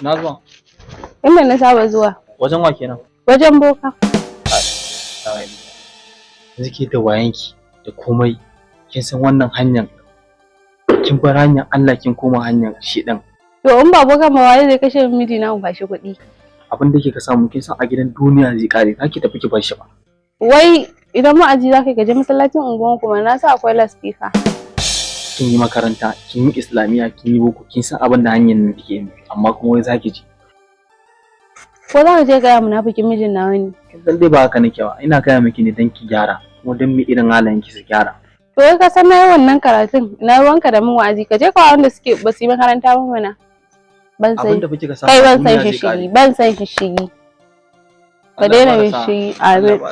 Na zuwa. Inda na saba zuwa. Wajen wa kenan? Wajen boka. Yanzu ke da wayanki da komai. Kin san wannan hanyar. Kin bar hanyar Allah kin koma hanyar shedan. To in ba boka ma wani zai kashe miji na mu bashi kuɗi. Abin da kika samu kin san a gidan duniya zai kare. Zaki tafi ki bar shi ba. Wai idan ma'aji za ka je masallacin unguwan kuma na sa akwai lasfika. Kin yi makaranta, kin yi islamiyya, kin yi boko, kin san abin da hanyar nan take yi, amma kuma wai zaki ji. Ko za ka je gaya munafikin mijin nawa ne? Kin san dai ba haka nake ba, ina gaya miki ne dan ki gyara, kuma dan me irin halayen ki su gyara. To wai ka san na yi wannan karatun, na ruwanka da mun wa'azi, ka je ka wanda suke ba su yi makaranta ba mana. Ban san. Kai ban san shi shigi, ban san shi shigi. Ka daina shi shigi, amin.